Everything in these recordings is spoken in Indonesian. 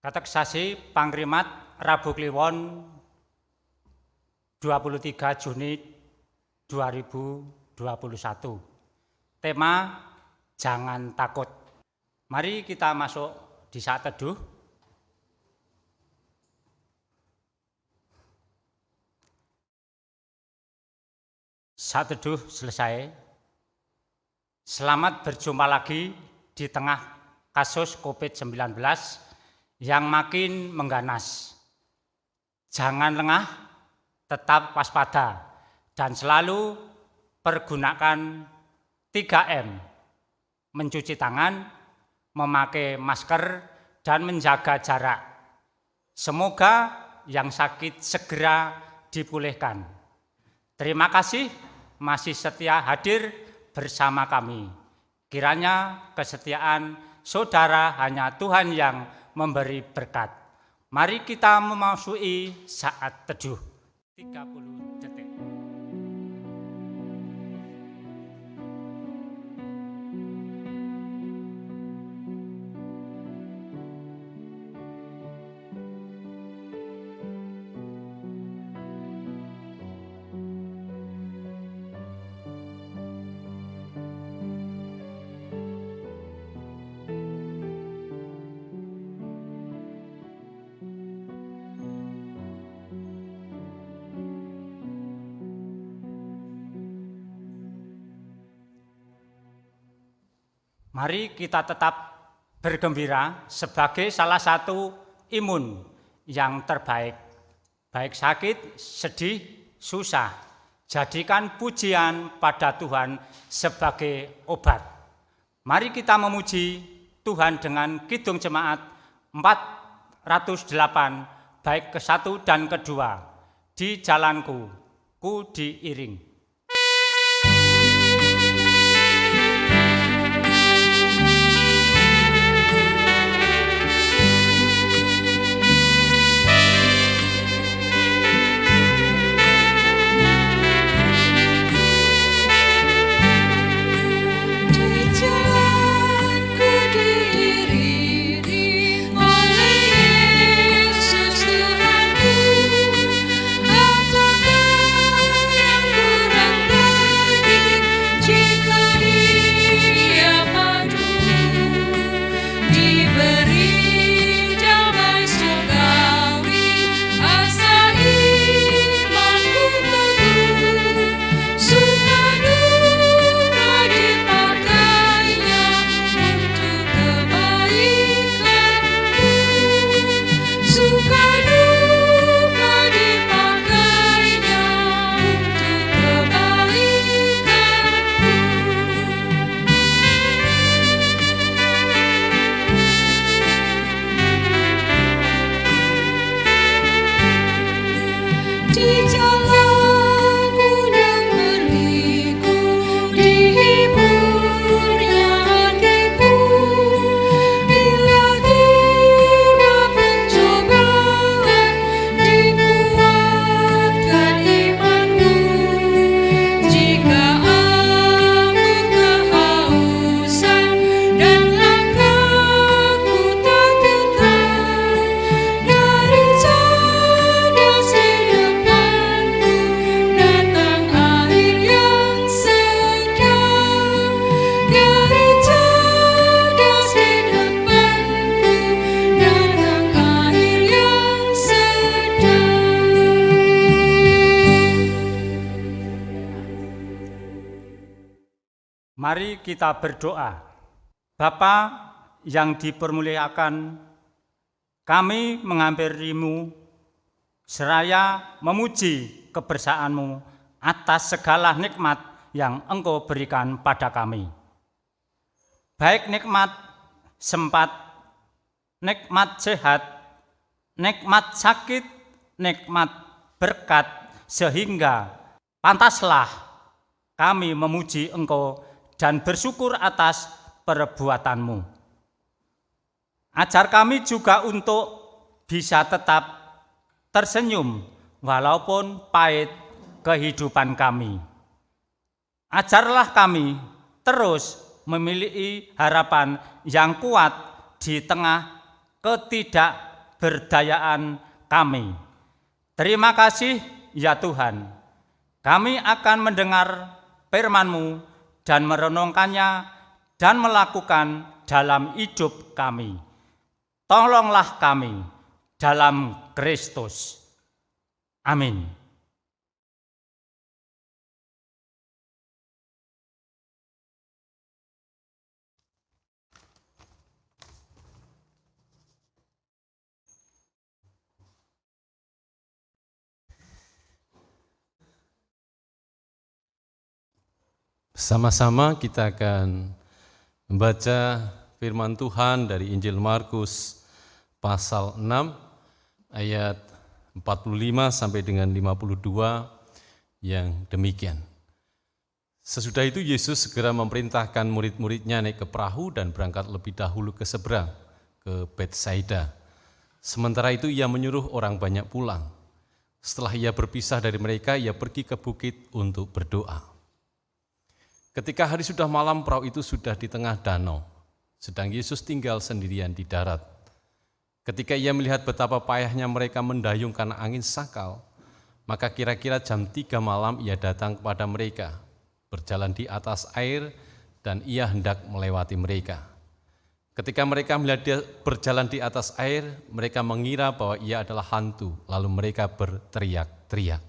Kateksasi Pangrimat Rabu Kliwon 23 Juni 2021. Tema Jangan Takut. Mari kita masuk di saat teduh. Saat teduh selesai. Selamat berjumpa lagi di tengah kasus COVID-19 yang makin mengganas. Jangan lengah, tetap waspada, dan selalu pergunakan 3M, mencuci tangan, memakai masker, dan menjaga jarak. Semoga yang sakit segera dipulihkan. Terima kasih masih setia hadir bersama kami. Kiranya kesetiaan saudara hanya Tuhan yang memberi berkat. Mari kita memasuki saat teduh 30 detik. Mari kita tetap bergembira sebagai salah satu imun yang terbaik. Baik sakit, sedih, susah, jadikan pujian pada Tuhan sebagai obat. Mari kita memuji Tuhan dengan Kidung Jemaat 408 baik ke-1 dan ke-2. Di jalanku, ku diiring. Mari kita berdoa. Bapa yang dipermuliakan, kami menghampirimu seraya memuji kebersamaan-Mu atas segala nikmat yang Engkau berikan pada kami. Baik nikmat sempat, nikmat sehat, nikmat sakit, nikmat berkat, sehingga pantaslah kami memuji Engkau dan bersyukur atas perbuatan-Mu. Ajar kami juga untuk bisa tetap tersenyum walaupun pahit kehidupan kami. Ajarlah kami terus memiliki harapan yang kuat di tengah berdayaan kami. Terima kasih ya Tuhan. Kami akan mendengar firman-Mu dan merenungkannya dan melakukan dalam hidup kami. Tolonglah kami dalam Kristus. Amin. Sama-sama kita akan membaca firman Tuhan dari Injil Markus pasal 6 ayat 45 sampai dengan 52 yang demikian. Sesudah itu Yesus segera memerintahkan murid-muridnya naik ke perahu dan berangkat lebih dahulu ke seberang, ke Betsaida. Sementara itu ia menyuruh orang banyak pulang. Setelah ia berpisah dari mereka, ia pergi ke bukit untuk berdoa. Ketika hari sudah malam, perahu itu sudah di tengah danau, sedang Yesus tinggal sendirian di darat. Ketika ia melihat betapa payahnya mereka mendayung karena angin sakal, maka kira-kira jam 3 malam ia datang kepada mereka, berjalan di atas air, dan ia hendak melewati mereka. Ketika mereka melihat dia berjalan di atas air, mereka mengira bahwa ia adalah hantu, lalu mereka berteriak-teriak.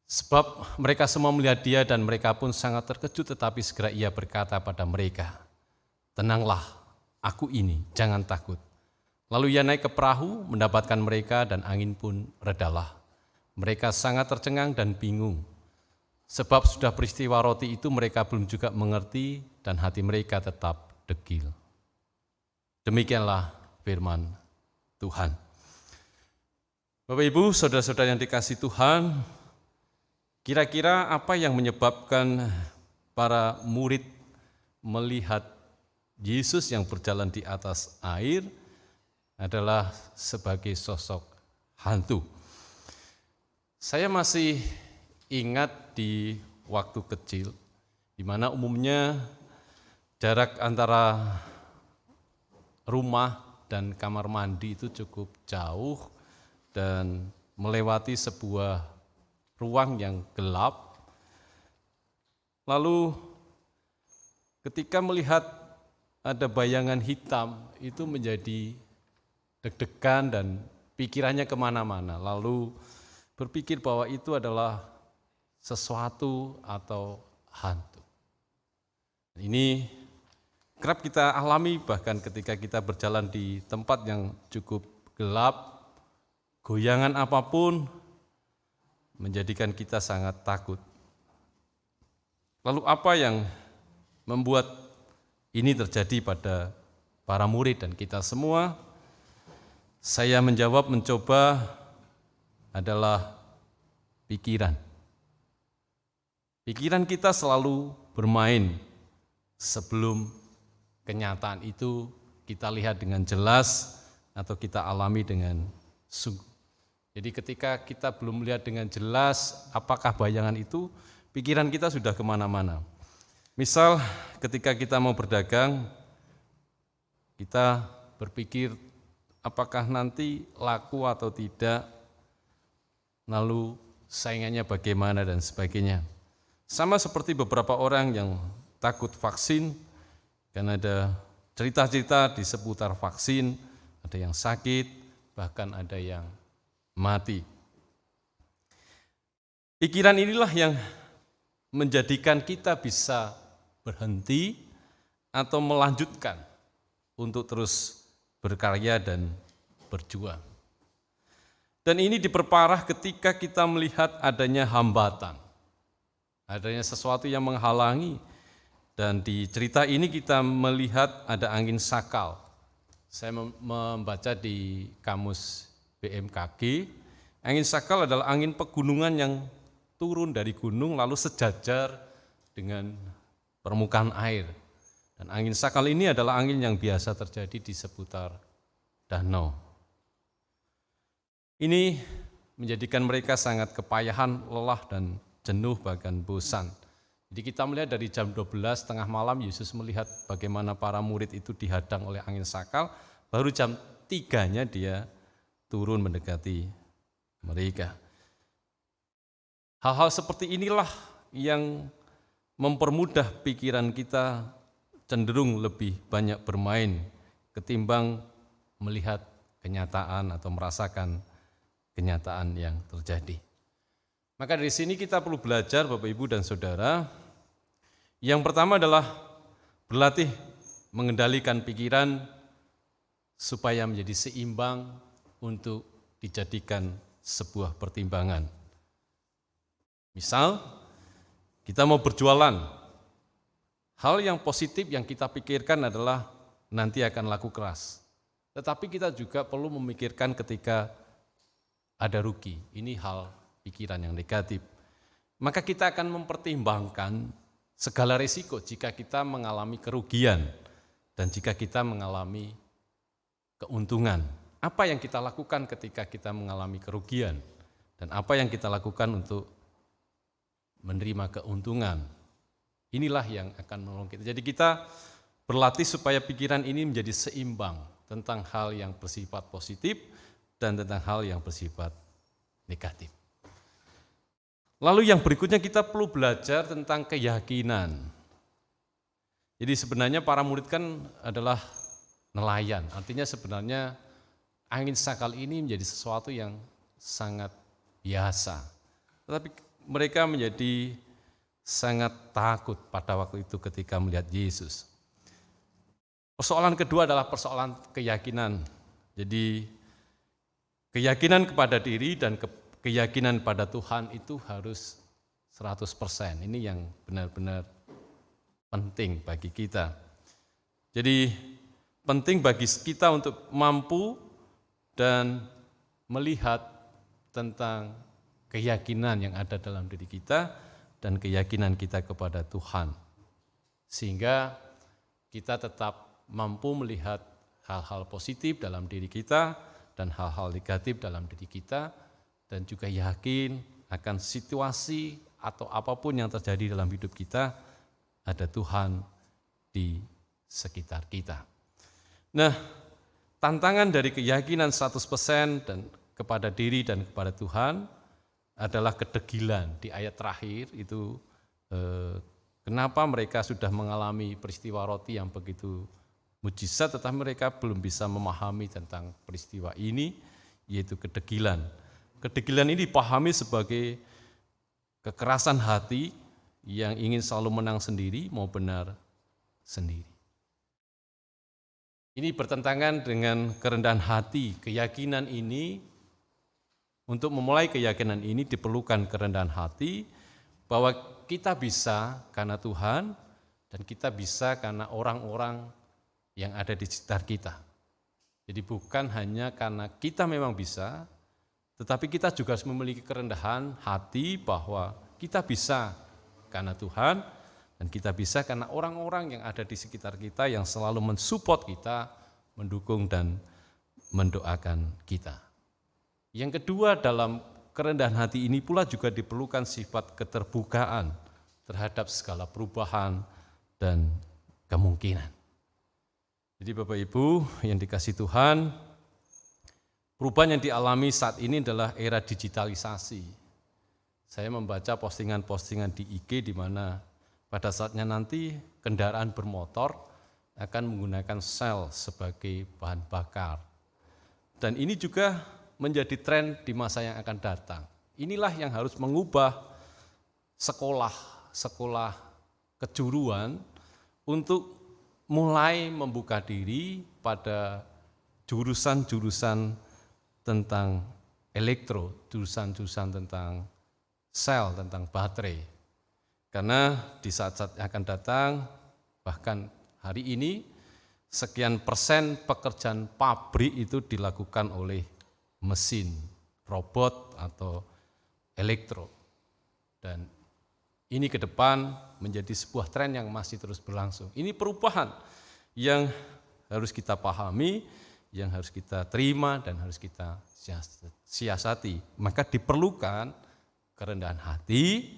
Sebab mereka semua melihat dia dan mereka pun sangat terkejut, tetapi segera ia berkata pada mereka, "Tenanglah, aku ini, jangan takut." Lalu ia naik ke perahu, mendapatkan mereka dan angin pun redalah. Mereka sangat tercengang dan bingung. Sebab sudah peristiwa roti itu mereka belum juga mengerti dan hati mereka tetap degil. Demikianlah firman Tuhan. Bapak Ibu, saudara-saudara yang dikasihi Tuhan, kira-kira apa yang menyebabkan para murid melihat Yesus yang berjalan di atas air adalah sebagai sosok hantu? Saya masih ingat di waktu kecil, di mana umumnya jarak antara rumah dan kamar mandi itu cukup jauh dan melewati sebuah ruang yang gelap. Lalu ketika melihat ada bayangan hitam, itu menjadi deg-degan dan pikirannya kemana-mana. Lalu berpikir bahwa itu adalah sesuatu atau hantu. Ini kerap kita alami bahkan ketika kita berjalan di tempat yang cukup gelap, goyangan apapun menjadikan kita sangat takut. Lalu apa yang membuat ini terjadi pada para murid dan kita semua? Saya mencoba adalah pikiran. Pikiran kita selalu bermain sebelum kenyataan itu kita lihat dengan jelas atau kita alami dengan sungguh. Jadi ketika kita belum melihat dengan jelas apakah bayangan itu, pikiran kita sudah kemana-mana. Misal ketika kita mau berdagang, kita berpikir apakah nanti laku atau tidak, lalu saingannya bagaimana dan sebagainya. Sama seperti beberapa orang yang takut vaksin, karena ada cerita-cerita di seputar vaksin, ada yang sakit, bahkan ada yang mati. Pikiran inilah yang menjadikan kita bisa berhenti atau melanjutkan untuk terus berkarya dan berjuang. Dan ini diperparah ketika kita melihat adanya hambatan, adanya sesuatu yang menghalangi. Dan di cerita ini kita melihat ada angin sakal. Saya membaca di kamus BMKG, angin sakal adalah angin pegunungan yang turun dari gunung lalu sejajar dengan permukaan air. Dan angin sakal ini adalah angin yang biasa terjadi di seputar danau. Ini menjadikan mereka sangat kepayahan, lelah dan jenuh bahkan bosan. Jadi kita melihat dari jam 12 tengah malam Yesus melihat bagaimana para murid itu dihadang oleh angin sakal, baru jam ketiganya dia turun mendekati mereka. Hal-hal seperti inilah yang mempermudah pikiran kita cenderung lebih banyak bermain ketimbang melihat kenyataan atau merasakan kenyataan yang terjadi. Maka dari sini kita perlu belajar Bapak Ibu dan Saudara. Yang pertama adalah berlatih mengendalikan pikiran supaya menjadi seimbang untuk dijadikan sebuah pertimbangan. Misal, kita mau berjualan, hal yang positif yang kita pikirkan adalah nanti akan laku keras. Tetapi kita juga perlu memikirkan ketika ada rugi, ini hal pikiran yang negatif. Maka kita akan mempertimbangkan segala risiko jika kita mengalami kerugian dan jika kita mengalami keuntungan. Apa yang kita lakukan ketika kita mengalami kerugian dan apa yang kita lakukan untuk menerima keuntungan. Inilah yang akan menolong kita. Jadi kita berlatih supaya pikiran ini menjadi seimbang tentang hal yang bersifat positif dan tentang hal yang bersifat negatif. Lalu yang berikutnya kita perlu belajar tentang keyakinan. Jadi sebenarnya para murid kan adalah nelayan, artinya sebenarnya angin sakal ini menjadi sesuatu yang sangat biasa. Tetapi mereka menjadi sangat takut pada waktu itu ketika melihat Yesus. Persoalan kedua adalah persoalan keyakinan. Jadi keyakinan kepada diri dan keyakinan pada Tuhan itu harus 100%. Ini yang benar-benar penting bagi kita. Jadi penting bagi kita untuk mampu dan melihat tentang keyakinan yang ada dalam diri kita dan keyakinan kita kepada Tuhan. Sehingga kita tetap mampu melihat hal-hal positif dalam diri kita dan hal-hal negatif dalam diri kita, dan juga yakin akan situasi atau apapun yang terjadi dalam hidup kita, ada Tuhan di sekitar kita. Nah, tantangan dari keyakinan 100% dan kepada diri dan kepada Tuhan adalah kedegilan. Di ayat terakhir itu, kenapa mereka sudah mengalami peristiwa roti yang begitu mujizat, tetapi mereka belum bisa memahami tentang peristiwa ini, yaitu kedegilan. Kedegilan ini dipahami sebagai kekerasan hati yang ingin selalu menang sendiri, mau benar sendiri. Ini bertentangan dengan kerendahan hati. Keyakinan ini, untuk memulai keyakinan ini diperlukan kerendahan hati bahwa kita bisa karena Tuhan dan kita bisa karena orang-orang yang ada di sekitar kita. Jadi bukan hanya karena kita memang bisa, tetapi kita juga harus memiliki kerendahan hati bahwa kita bisa karena Tuhan dan kita bisa karena orang-orang yang ada di sekitar kita yang selalu mensupport kita, mendukung dan mendoakan kita. Yang kedua, dalam kerendahan hati ini pula juga diperlukan sifat keterbukaan terhadap segala perubahan dan kemungkinan. Jadi Bapak Ibu yang dikasihi Tuhan, perubahan yang dialami saat ini adalah era digitalisasi. Saya membaca postingan-postingan di IG di mana pada saatnya nanti kendaraan bermotor akan menggunakan sel sebagai bahan bakar. Dan ini juga menjadi tren di masa yang akan datang. Inilah yang harus mengubah sekolah kejuruan untuk mulai membuka diri pada jurusan-jurusan tentang elektro, jurusan-jurusan tentang sel, tentang baterai. Karena di saat-saat yang akan datang, bahkan hari ini, sekian persen pekerjaan pabrik itu dilakukan oleh mesin, robot atau elektro. Dan ini ke depan menjadi sebuah tren yang masih terus berlangsung. Ini perubahan yang harus kita pahami, yang harus kita terima dan harus kita siasati. Maka diperlukan kerendahan hati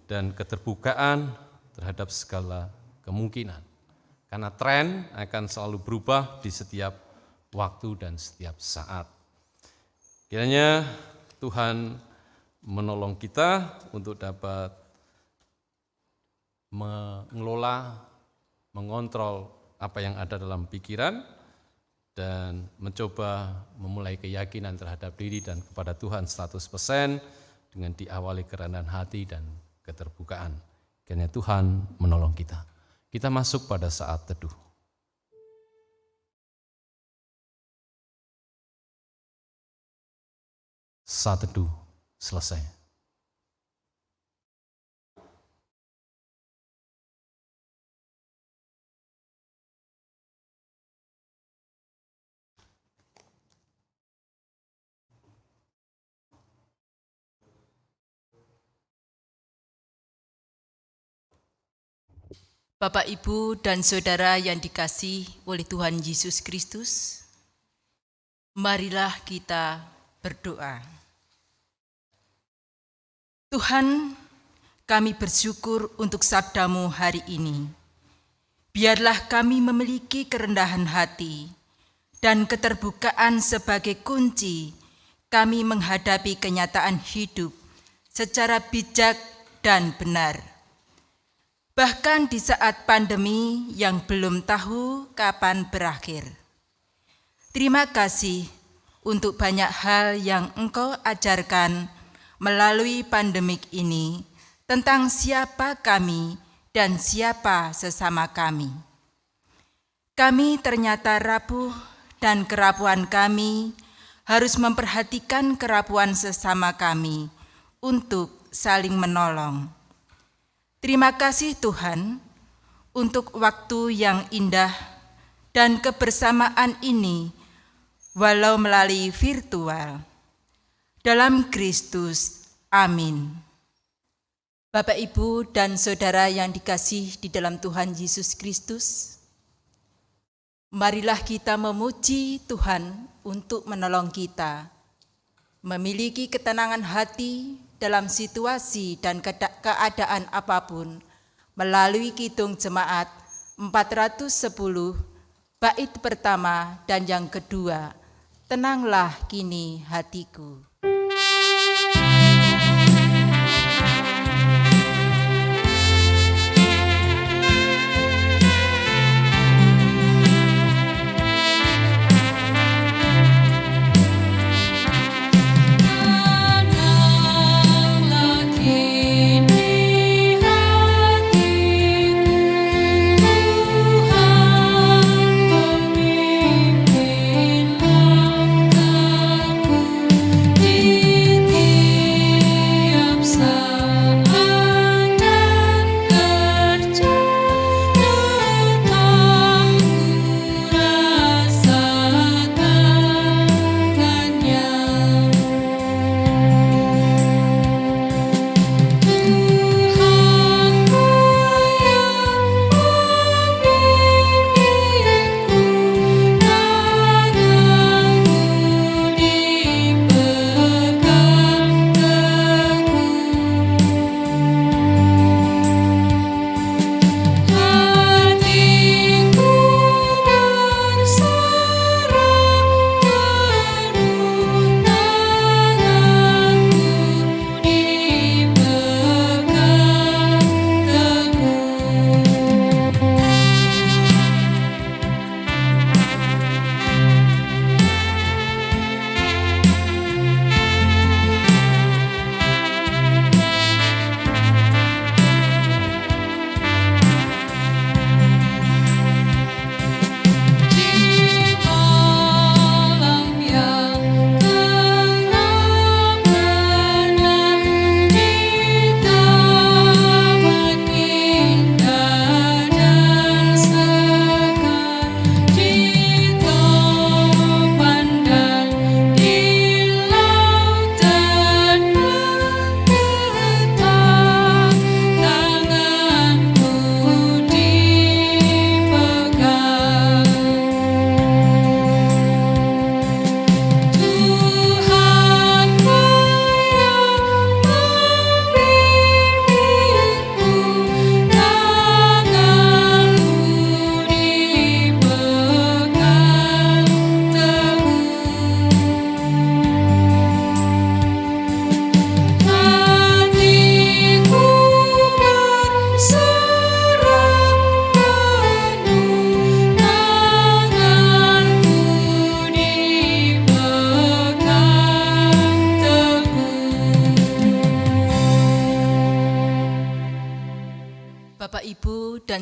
dan keterbukaan terhadap segala kemungkinan. Karena tren akan selalu berubah di setiap waktu dan setiap saat. Kiranya Tuhan menolong kita untuk dapat mengelola, mengontrol apa yang ada dalam pikiran, dan mencoba memulai keyakinan terhadap diri dan kepada Tuhan 100% dengan diawali kerendahan hati dan keterbukaan. Kiranya Tuhan menolong kita. Kita masuk pada saat teduh. Saat teduh selesai. Bapak, Ibu, dan Saudara yang dikasihi oleh Tuhan Yesus Kristus, marilah kita berdoa. Tuhan, kami bersyukur untuk sabda-Mu hari ini. Biarlah kami memiliki kerendahan hati dan keterbukaan sebagai kunci kami menghadapi kenyataan hidup secara bijak dan benar. Bahkan di saat pandemi yang belum tahu kapan berakhir. Terima kasih untuk banyak hal yang Engkau ajarkan melalui pandemik ini tentang siapa kami dan siapa sesama kami. Kami ternyata rapuh dan kerapuhan kami harus memperhatikan kerapuhan sesama kami untuk saling menolong. Terima kasih Tuhan untuk waktu yang indah dan kebersamaan ini walau melalui virtual. Dalam Kristus, amin. Bapak, Ibu, dan Saudara yang dikasihi di dalam Tuhan Yesus Kristus, marilah kita memuji Tuhan untuk menolong kita, memiliki ketenangan hati dalam situasi dan keadaan apapun melalui Kidung Jemaat 410 bait pertama dan yang kedua, tenanglah kini hatiku. Di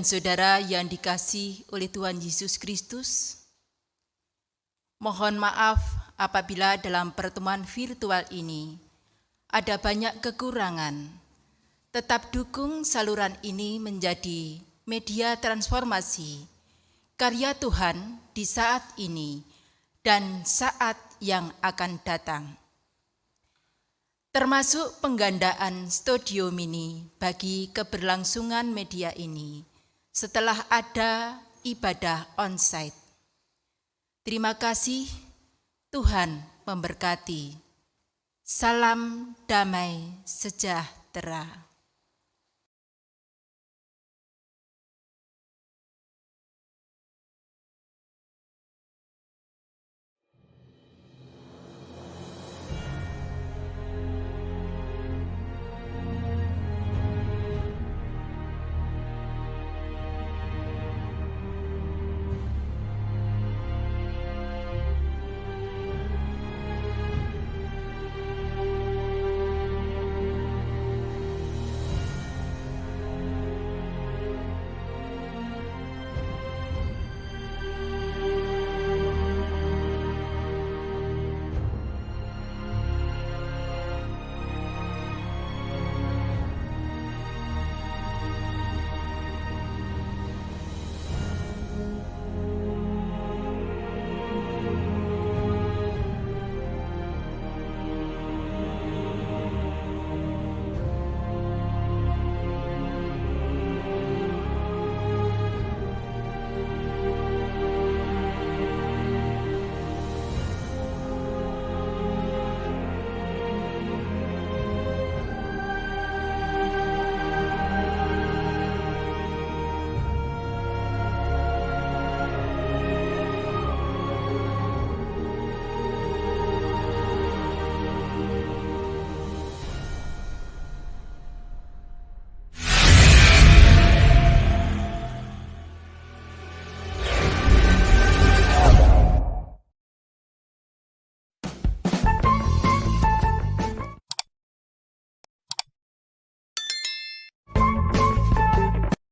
dan saudara yang dikasihi oleh Tuhan Yesus Kristus, mohon maaf apabila dalam pertemuan virtual ini ada banyak kekurangan. Tetap dukung saluran ini menjadi media transformasi karya Tuhan di saat ini dan saat yang akan datang. Termasuk penggandaan studio mini bagi keberlangsungan media ini setelah ada ibadah onsite. Terima kasih, Tuhan memberkati. Salam damai sejahtera.